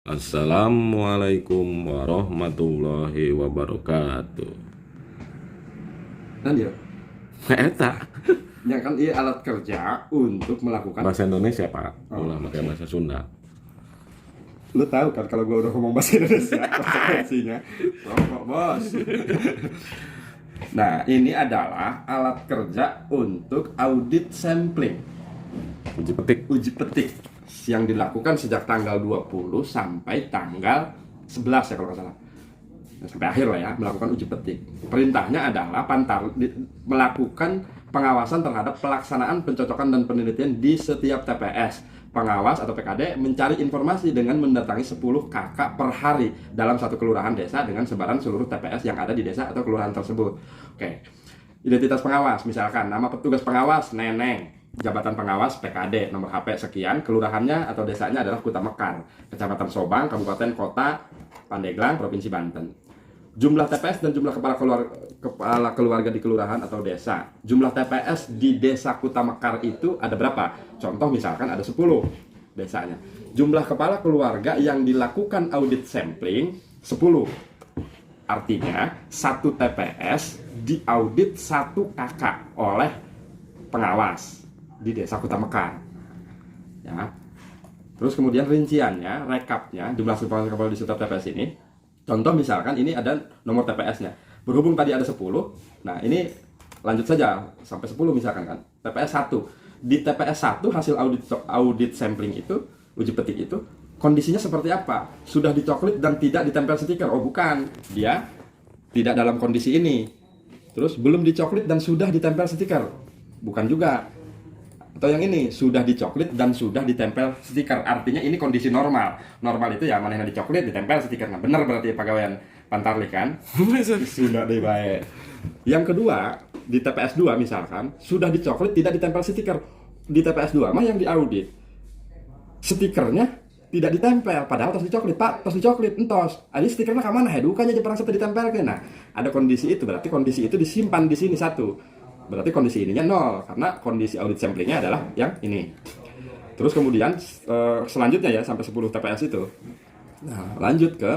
Assalamualaikum warahmatullahi wabarakatuh. Kan ya, Eta yang kan iya alat kerja untuk melakukan. bahasa Indonesia Pak, ulah pakai bahasa Sunda. Lu tahu kan kalau gua udah ngomong bahasa Indonesia konsekuensinya. Rokok bos. Nah, ini adalah alat kerja untuk audit sampling, Uji petik. uji petik yang dilakukan sejak tanggal 20 sampai tanggal 11 ya kalau nggak salah. Nah, sampai akhir lah ya melakukan uji petik. Perintahnya adalah melakukan pengawasan terhadap pelaksanaan pencocokan dan penelitian di setiap TPS. Pengawas atau PKD mencari informasi dengan mendatangi 10 KK per hari dalam satu kelurahan desa dengan sebaran seluruh TPS yang ada di desa atau kelurahan tersebut. Oke. Identitas pengawas, misalkan nama petugas pengawas Neneng, jabatan pengawas PKD, nomor HP sekian, kelurahannya atau desanya adalah Kuta Mekar, Kecamatan Sobang, Kabupaten Kota Pandeglang, Provinsi Banten. Jumlah TPS dan jumlah kepala keluarga di kelurahan atau desa. Jumlah TPS di desa Kuta Mekar itu ada berapa? Contoh misalkan ada 10 desanya. Jumlah kepala keluarga yang dilakukan audit sampling 10. Artinya satu TPS diaudit satu kakak oleh pengawas di desa Kuta Mekar. Ya. Terus kemudian rinciannya, rekapnya, jumlah kepala di setiap TPS ini. Contoh misalkan ini ada nomor TPS-nya. Berhubung tadi ada 10, nah ini lanjut saja sampai 10 misalkan kan. TPS 1. Di TPS 1 hasil audit sampling itu, uji petik itu, kondisinya seperti apa? Sudah dicoklit dan tidak ditempel stiker? Oh bukan, dia tidak dalam kondisi ini. Terus belum dicoklit dan sudah ditempel stiker? Bukan juga. Atau yang ini sudah dicoklit dan sudah ditempel stiker, artinya ini kondisi normal. Normal itu ya mana yang dicoklit ditempel stiker. Nah benar berarti pegawaian Pantarlih kan. Sudah deh baik. Yang kedua di TPS 2 misalkan sudah dicoklit tidak ditempel stiker. Di TPS 2 mah yang diaudit stikernya tidak ditempel, padahal tos dicoklit Pak, tos dicoklit entos. Ini stikernya ke mana? Dukanya aja perang sampai ditempel ke. Nah ada kondisi itu, berarti kondisi itu disimpan di sini satu. Berarti kondisi ininya nol karena kondisi audit samplingnya adalah yang ini. Terus kemudian selanjutnya ya sampai 10 TPS itu. Nah, lanjut ke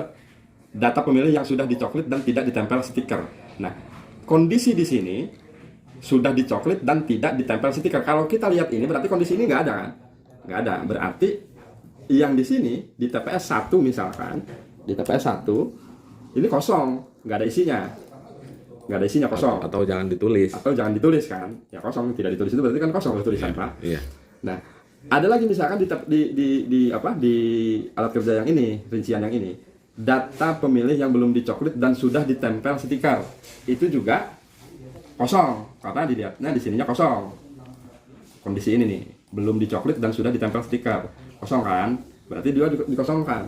data pemilih yang sudah dicoklit dan tidak ditempel stiker. Nah, kondisi di sini sudah dicoklit dan tidak ditempel stiker. Kalau kita lihat ini berarti kondisi ini nggak ada kan? Nggak ada. Berarti yang di sini di TPS 1 misalkan, di TPS 1 ini kosong, nggak ada isinya. Nggak ada isinya, kosong. Atau jangan ditulis. Atau jangan ditulis kan, ya kosong, tidak ditulis itu berarti kan kosong tulisan Pak. Iya. Nah ada lagi misalkan di alat kerja yang ini, rincian yang ini, data pemilih yang belum dicoklit dan sudah ditempel stiker itu juga kosong karena dilihatnya di sininya kosong. Kondisi ini nih belum dicoklit dan sudah ditempel stiker, kosong kan, berarti dia dikosongkan.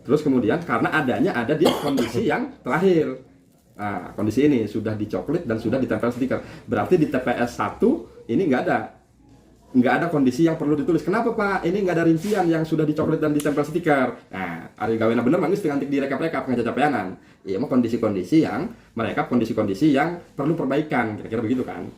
Terus kemudian karena adanya ada di kondisi yang terakhir. Nah, kondisi ini sudah dicoklit dan sudah ditempel stiker. Berarti di TPS 1 ini nggak ada kondisi yang perlu ditulis. Kenapa Pak? Ini nggak ada rincian yang sudah dicoklit dan ditempel stiker. Nah, ari gawena bener mangis dengan direkap-rekap ngacacapeanan. Iya mah kondisi-kondisi yang merekap kondisi-kondisi yang perlu perbaikan, kira-kira begitu kan.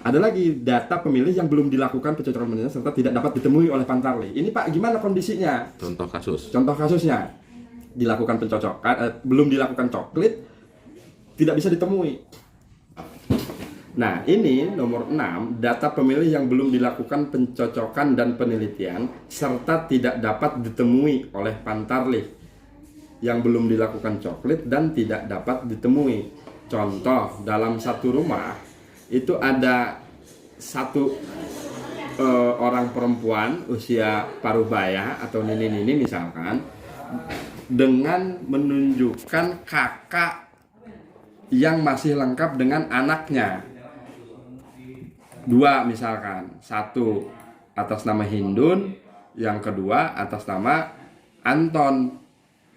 Ada lagi data pemilih yang belum dilakukan pencocokan penelitian serta tidak dapat ditemui oleh Pantarlih. Ini Pak gimana kondisinya? Contoh kasus. Contoh kasusnya dilakukan pencocokan, belum dilakukan coklit, tidak bisa ditemui. Nah ini nomor 6, data pemilih yang belum dilakukan pencocokan dan penelitian serta tidak dapat ditemui oleh Pantarlih, yang belum dilakukan coklit dan tidak dapat ditemui. Contoh, dalam satu rumah itu ada satu orang perempuan usia paruh baya atau nini-nini misalkan, dengan menunjukkan kakak yang masih lengkap dengan anaknya. 2 misalkan, 1 atas nama Hindun, yang kedua atas nama Anton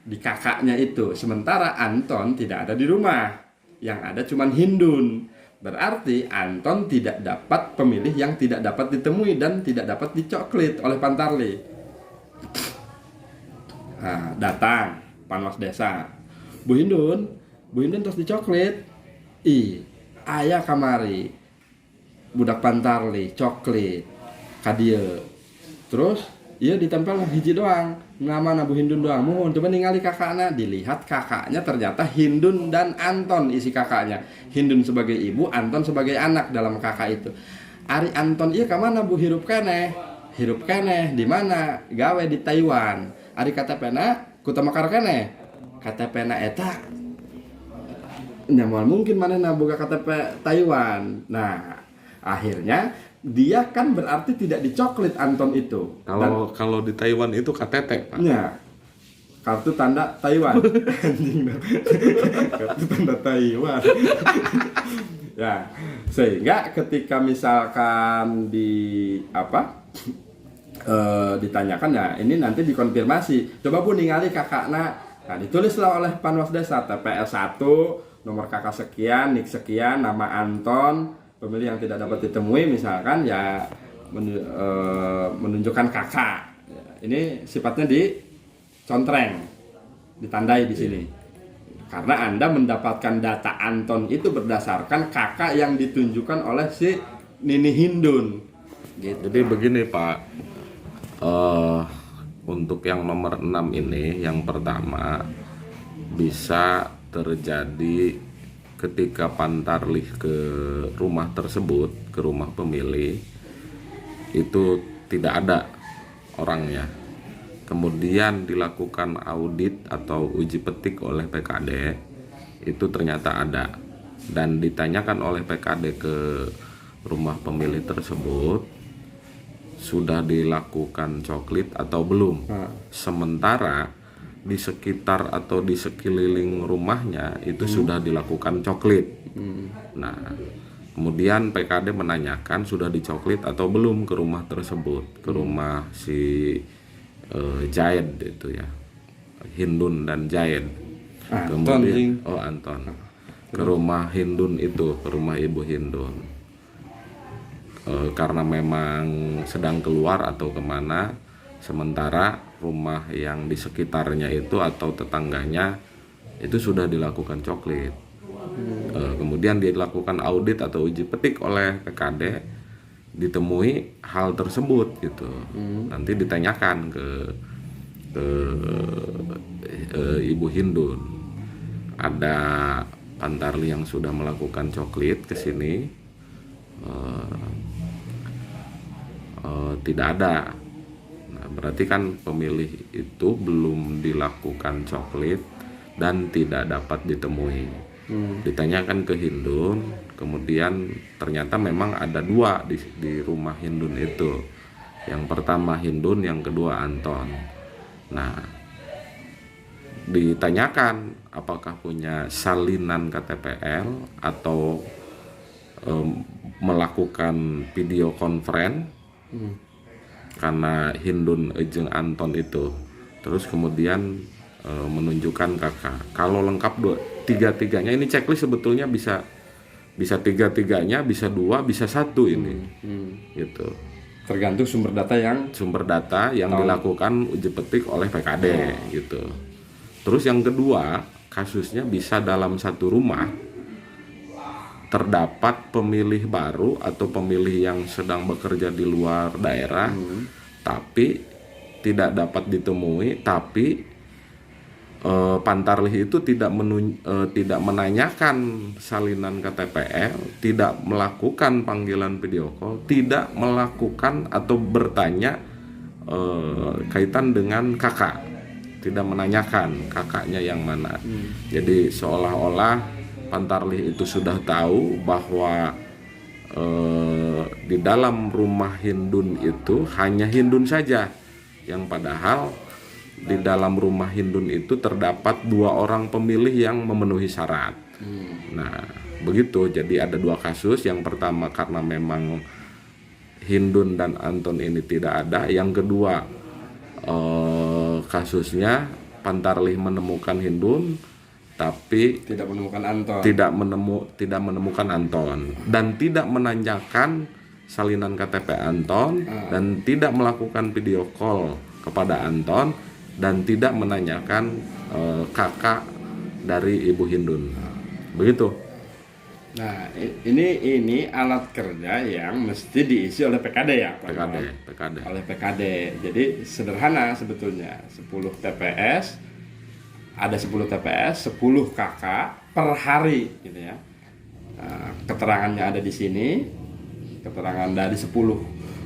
di kakaknya itu. Sementara Anton tidak ada di rumah, yang ada cuma Hindun. Berarti Anton tidak dapat pemilih yang tidak dapat ditemui dan tidak dapat dicoklit oleh Pantarlih. Nah, datang Panwas desa, Bu Hindun terus dicoklit. Ayah kamari budak Pantarlih coklit kadieu. Terus iya ditempel hiji doang, nama Nabu Hindun doang. Mohon coba ningali kakaknya, dilihat kakaknya ternyata Hindun dan Anton isi kakaknya. Hindun sebagai ibu, Anton sebagai anak dalam kakak itu. Ari Anton iya kemana Bu hirup keneh? Hirup keneh di mana? Gawe di Taiwan. Ari KTP-na Kutamakar keneh. KTP-na eta nyamuan mungkin manehna boga KTP Taiwan. Nah, akhirnya dia kan berarti tidak dicoklit Anton itu. Kalau di Taiwan itu KTT, Pak. Ya, kartu tanda Taiwan. Anjing dah. Kartu tanda Taiwan. Ya, sehingga ketika misalkan ditanyakan ya ini nanti dikonfirmasi. Coba Bu ningali kakakna. Nah, ditulislah oleh Panwas Desa TPS 1, nomor kakak sekian, nik sekian, nama Anton. Pemilih yang tidak dapat ditemui misalkan ya menunjukkan kakak. Ini sifatnya dicontreng, ditandai di sini. Karena Anda mendapatkan data Anton itu berdasarkan kakak yang ditunjukkan oleh si Nini Hindun. Gitu. Jadi begini Pak, untuk yang nomor 6 ini, yang pertama bisa terjadi ketika Pantarlih ke rumah tersebut, ke rumah pemilih, itu tidak ada orangnya. Kemudian dilakukan audit atau uji petik oleh PKD, itu ternyata ada. Dan ditanyakan oleh PKD ke rumah pemilih tersebut, sudah dilakukan coklit atau belum. Sementara di sekitar atau di sekeliling rumahnya itu sudah dilakukan coklit. Nah, kemudian PKD menanyakan sudah dicoklit atau belum ke rumah tersebut, ke rumah si Jaed itu ya, Hindun dan Jaed. Kemudian Anton ke rumah Hindun itu, ke rumah Ibu Hindun. Karena memang sedang keluar atau kemana, sementara rumah yang di sekitarnya itu atau tetangganya itu sudah dilakukan coklit. Kemudian dilakukan audit atau uji petik oleh PKD, ditemui hal tersebut gitu. Nanti ditanyakan ke Ibu Hindun, ada Pantarlih yang sudah melakukan coklit ke sini? Tidak ada. Nah, berarti kan pemilih itu belum dilakukan coklit dan tidak dapat ditemui. Ditanyakan ke Hindun, kemudian ternyata memang ada dua di rumah Hindun itu. Yang pertama Hindun, yang kedua Anton. Nah, ditanyakan apakah punya salinan KTPL atau melakukan video conference. Karena Hindun jeung Anton itu, terus kemudian menunjukkan kakak. Kalau lengkap tiga-tiganya, ini checklist sebetulnya bisa tiga-tiganya, bisa dua, bisa satu ini, gitu. Tergantung sumber data yang dilakukan uji petik oleh PKD, gitu. Terus yang kedua, kasusnya bisa dalam satu rumah terdapat pemilih baru atau pemilih yang sedang bekerja di luar daerah, tapi tidak dapat ditemui, tapi Pantarlih itu tidak menanyakan salinan KTPL, tidak melakukan panggilan video call, tidak melakukan atau bertanya kaitan dengan kakak, tidak menanyakan kakaknya yang mana. Jadi seolah-olah Pantarlih itu sudah tahu bahwa di dalam rumah Hindun itu hanya Hindun saja, yang padahal di dalam rumah Hindun itu terdapat dua orang pemilih yang memenuhi syarat. Nah, begitu. Jadi ada dua kasus. Yang pertama karena memang Hindun dan Anton ini tidak ada. Yang kedua kasusnya Pantarlih menemukan Hindun tapi tidak menemukan Anton. Tidak menemukan Anton dan tidak menanyakan salinan KTP Anton dan tidak melakukan video call kepada Anton dan tidak menanyakan kakak dari Ibu Hindun. Begitu. Nah, ini alat kerja yang mesti diisi oleh PKD ya, Pak? PKD. Oleh PKD. Jadi sederhana sebetulnya. 10 TPS, ada 10 TPS, 10 KK per hari gitu ya. Keterangannya ada di sini. Keterangan dari 10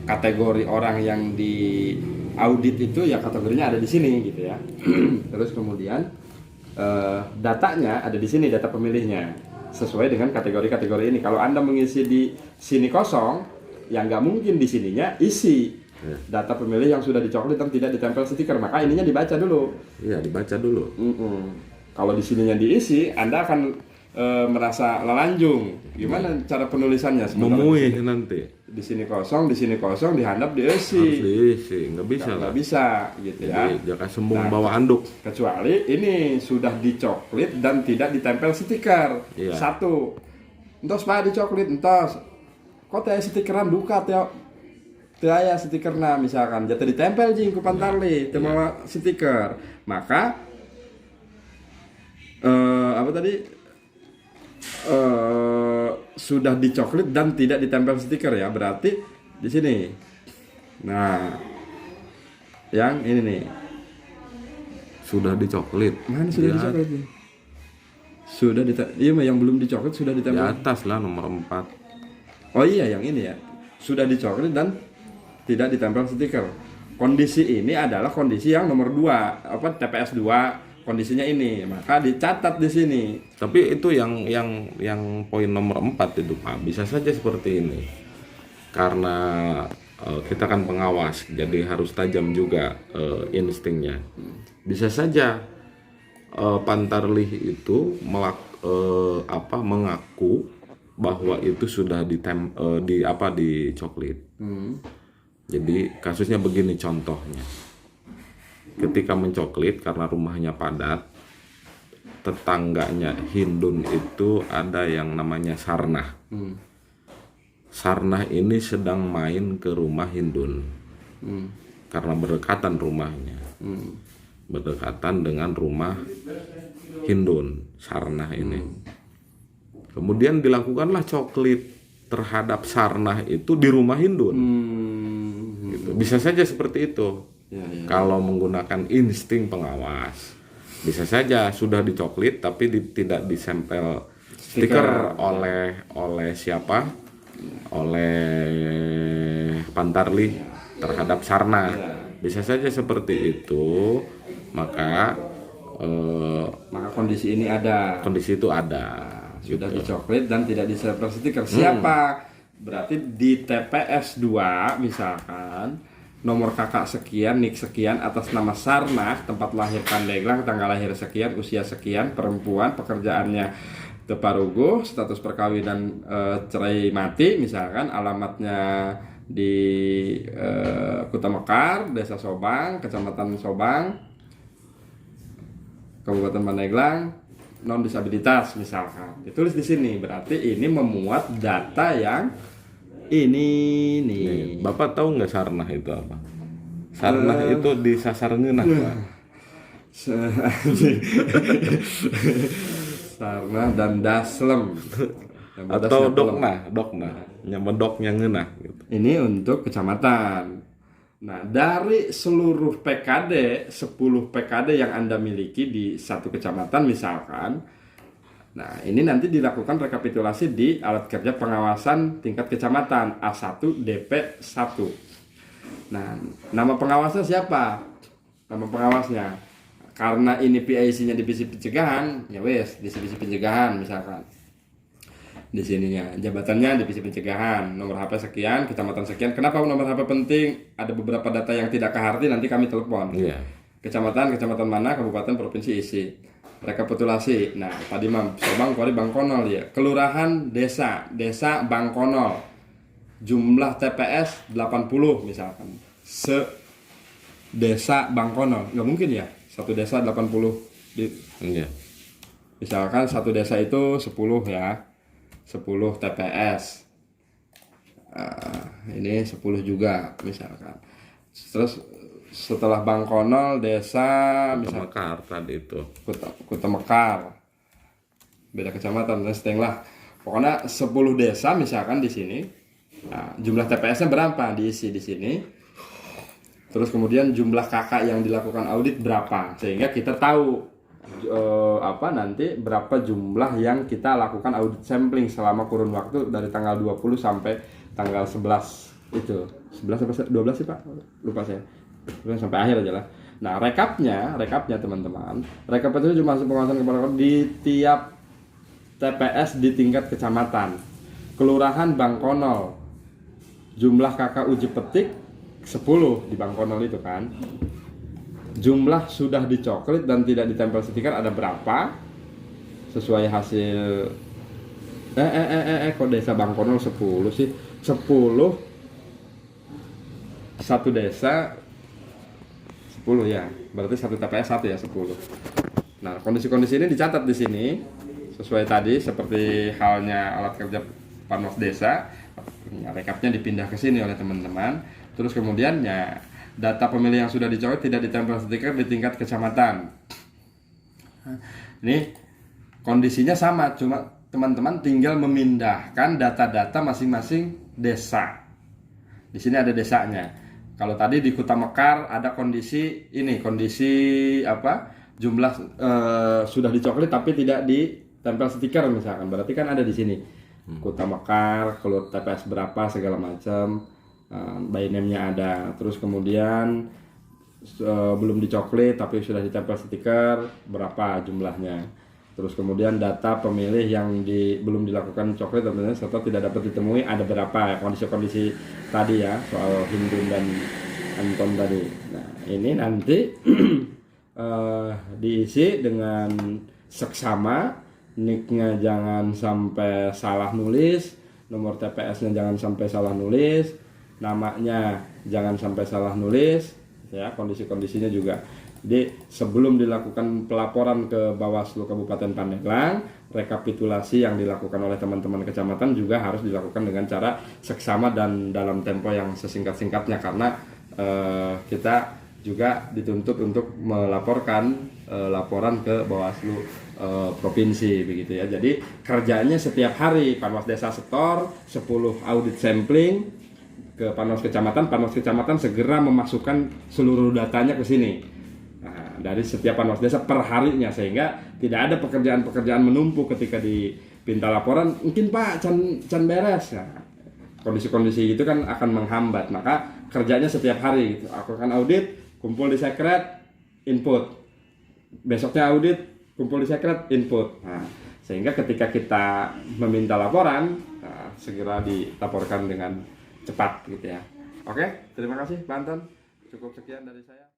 kategori orang yang di audit itu ya kategorinya ada di sini gitu ya. Terus kemudian datanya ada di sini, data pemilihnya sesuai dengan kategori-kategori ini. Kalau Anda mengisi di sini kosong, ya nggak mungkin di sininya isi data pemilih yang sudah dicoklit dan tidak ditempel stiker. Maka ininya dibaca dulu. Iya, dibaca dulu. Kalau di sininya diisi, Anda akan merasa lelanjung. Gimana cara penulisannya? Memuih nanti. Di sini kosong, dihandap diisi. Harus diisi, nggak bisa lah. Nggak bisa gitu ya. Jadi jaka sembung Nah, bawa anduk. Kecuali ini sudah dicoklit dan tidak ditempel stiker. Iya. Satu, entos Pak dicoklit, entos. Kok teh stikeran duka teh aya stikerna misalkan, jatuh ditempel jing ku pantarli, teu mawa stiker. Maka apa tadi? Sudah dicoklit dan tidak ditempel stiker ya, berarti di sini. Nah, yang ini nih. Sudah dicoklit. Mana sudah dicoklit? Sudah iya mah yang belum dicoklit sudah Di ditempel. atas lah nomor 4. Oh iya yang ini ya. Sudah dicoklit dan tidak ditempel stiker. Kondisi ini adalah kondisi yang nomor 2, TPS 2 kondisinya ini. Maka dicatat di sini. Tapi itu yang poin nomor 4 itu Pak, bisa saja seperti ini. Karena kita kan pengawas, jadi harus tajam juga instingnya. Bisa saja Pantarlih itu mengaku bahwa itu sudah dicoklit. Jadi kasusnya begini contohnya. Ketika mencoklit karena rumahnya padat, tetangganya Hindun itu ada yang namanya Sarnah. Sarnah ini sedang main ke rumah Hindun karena berdekatan rumahnya, berdekatan dengan rumah Hindun Sarnah ini. Kemudian dilakukanlah coklit terhadap Sarnah itu di rumah Hindun. Gitu. Bisa saja seperti itu. Kalau menggunakan insting pengawas, bisa saja sudah dicoklit tapi tidak disempel stiker oleh siapa? Oleh Pantarlih terhadap Sarnah. Bisa saja seperti itu. Maka kondisi ini ada. Kondisi itu ada. Sudah dicoklit dan tidak disempel stiker. Siapa? Berarti di TPS 2 misalkan nomor kakak sekian, nik sekian, atas nama Sarnah, tempat lahir Pandeglang, tanggal lahir sekian, usia sekian, perempuan, pekerjaannya teparuguh, status perkawinan cerai mati, misalkan alamatnya di Kuta Mekar, Desa Sobang, Kecamatan Sobang, Kabupaten Pandeglang, non disabilitas misalkan. Ditulis di sini, berarti ini memuat data yang ini nih. Bapak tahu nggak Sarnah itu apa? Sarnah itu disasar ngeunah, Pak. Sarnah dan Daslem. Atau dokna, nyamedoknya ngeunah gitu. Ini untuk kecamatan. Nah, dari seluruh PKD, 10 PKD yang Anda miliki di satu kecamatan misalkan, nah, ini nanti dilakukan rekapitulasi di alat kerja pengawasan tingkat kecamatan A1 DP1. Nah, nama pengawasnya siapa? Nama pengawasnya. Karena ini PIC-nya divisi pencegahan, ya wes, divisi pencegahan misalkan. Di sininya jabatannya divisi pencegahan, nomor HP sekian, kecamatan sekian. Kenapa nomor HP penting? Ada beberapa data yang tidak keharti, nanti kami telepon. Iya. Kecamatan mana, kabupaten, provinsi isi. Rekapitulasi. Nah, tadi Sobang, Kori, Bangkonol ya. Kelurahan, desa Bangkonol. Jumlah TPS 80 misalkan. Desa Bangkonol. Nggak mungkin ya, satu desa 80 Iya. Misalkan satu desa itu 10 ya. 10 TPS. Ini 10 juga misalkan. Terus setelah Bangkonol, desa Kuta Mekar tadi itu. Kuta Mekar, beda kecamatan, seteng lah. Pokoknya 10 desa misalkan di sini. Nah, jumlah TPS-nya berapa diisi di sini. Terus kemudian jumlah kakak yang dilakukan audit berapa, sehingga kita tahu nanti berapa jumlah yang kita lakukan audit sampling selama kurun waktu dari tanggal 20 sampai tanggal 11 itu. 11 sampai 12 sih Pak? Lupa saya. Sampai akhir aja lah. Nah, rekapnya teman-teman. Rekap itu cuma pengawasan kepala di tiap TPS di tingkat kecamatan, kelurahan Bangkonol. Jumlah kakak uji petik 10 di Bangkonol itu kan. Jumlah sudah dicoklit dan tidak ditempel stiker ada berapa? Sesuai hasil kok desa Bangkonol 10 sih? 10 satu desa 10 ya. Berarti satu TPS 1 ya 10. Nah, kondisi-kondisi ini dicatat di sini sesuai tadi seperti halnya alat kerja Panwas Desa. Ya, rekapnya dipindah ke sini oleh teman-teman. Terus kemudian ya data pemilih yang sudah dicoklit tidak ditempel stiker di tingkat kecamatan. Ini kondisinya sama, cuma teman-teman tinggal memindahkan data-data masing-masing desa. Di sini ada desanya. Kalau tadi di Kuta Mekar ada kondisi ini, jumlah sudah dicoklit tapi tidak ditempel stiker misalkan. Berarti kan ada di sini. Kuta Mekar, keluar TPS berapa segala macam, by name-nya ada. Terus kemudian belum dicoklit tapi sudah ditempel stiker berapa jumlahnya. Terus kemudian data pemilih yang belum dilakukan coklit serta tidak dapat ditemui ada berapa ya, kondisi-kondisi tadi ya soal Hindun dan Anton tadi. Nah, ini nanti diisi dengan seksama. Nick-nya jangan sampai salah nulis, nomor TPS-nya jangan sampai salah nulis, namanya jangan sampai salah nulis, ya kondisi-kondisinya juga. Jadi sebelum dilakukan pelaporan ke Bawaslu Kabupaten Pandeglang, rekapitulasi yang dilakukan oleh teman-teman kecamatan juga harus dilakukan dengan cara seksama dan dalam tempo yang sesingkat-singkatnya karena kita juga dituntut untuk melaporkan laporan ke Bawaslu provinsi begitu ya. Jadi kerjanya setiap hari Panwas Desa setor 10 audit sampling ke Panwas Kecamatan segera memasukkan seluruh datanya ke sini. Nah, dari setiap Panwas Desa per harinya sehingga tidak ada pekerjaan-pekerjaan menumpuk ketika dipinta laporan, mungkin Pak can beres. Nah, kondisi-kondisi itu kan akan menghambat. Maka kerjanya setiap hari gitu. Aku akan audit, kumpul di sekret, input. Besoknya audit, kumpul di sekret, input. Nah, sehingga ketika kita meminta laporan, segera dilaporkan dengan cepat gitu ya. Oke, terima kasih Pak Anton. Cukup sekian dari saya.